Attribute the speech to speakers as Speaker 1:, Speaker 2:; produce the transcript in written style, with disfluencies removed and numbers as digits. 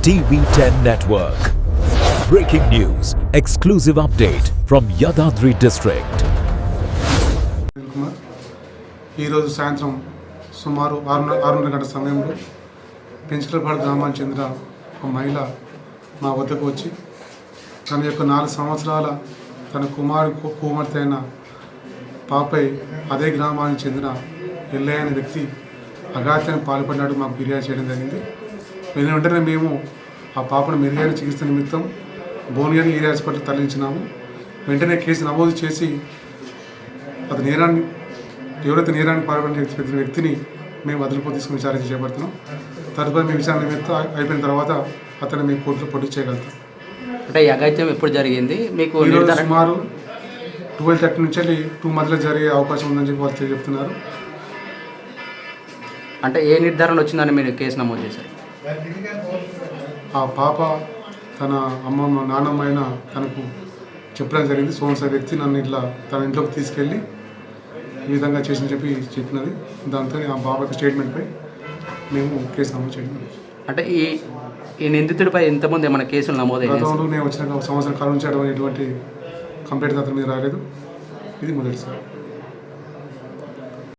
Speaker 1: TV10 Network. Breaking news, exclusive update from Yadadri district.
Speaker 2: ఈరోజు సాయంత్రం సుమారు 6:30 గంటల సమయంలో పెంచలపాడు గ్రామానికి చెందిన ఒక మహిళ మా వద్దకు వచ్చి తన యొక్క 4 సంవత్సరాల తన కుమార్తె అయిన పాపై అదే గ్రామానికి చెందిన ఎల్లయ్య అనే వ్యక్తి అఘాత్యానికి పాల్పడినట్టు మాకు ఫిర్యాదు చేయడం జరిగింది. వెంటనే మేము ఆ పాపను మెరుగైన చికిత్స నిమిత్తం భువనగిరి ఏరియా హాస్పిటల్ తరలించినాము. వెంటనే కేసు నమోదు చేసి అది ఎవరైతే నేరానికి పాల్పడిన వ్యక్తిని మేము అదుపులో తీసుకుని విచారణ చేపడుతున్నాం. తదుపరి మేము విచారణ నిమిత్తం అయిపోయిన తర్వాత అతను మేము కోర్టులో ప్రొడ్యూస్ చేయగలుగుతాం.
Speaker 3: అంటే ఈ అఘాయిత్యం ఎప్పుడు జరిగింది? మీకు
Speaker 2: సుమారు 12:30 నుంచి 2 మధ్యలో జరిగే అవకాశం ఉందని చెప్పి వాళ్ళు చెప్తున్నారు.
Speaker 3: అంటే ఏ నిర్ధారణ వచ్చిందని మీరు కేసు నమోదు చేశారు?
Speaker 2: ఆ పాప తన నాన్నమ్మ అయినా తనకు చెప్పడం జరిగింది. సోమసారి వ్యక్తి నన్ను ఇట్లా తన ఇంట్లోకి తీసుకెళ్ళి ఈ విధంగా చేసి చెప్పినది. దాంతో ఆ పాప యొక్క స్టేట్మెంట్పై మేము కేసు నమోదు చేయడం.
Speaker 3: అంటే ఈ నిందితుడిపై ఎంతమంది ఏమైనా కేసులు నమోదయ్యాయి?
Speaker 2: గతంలో నేను వచ్చిన 1 సంవత్సరం కాలం నుంచి ఎటువంటి కంప్లైంట్ అతని మీద రాలేదు. ఇది మొదటిసారి.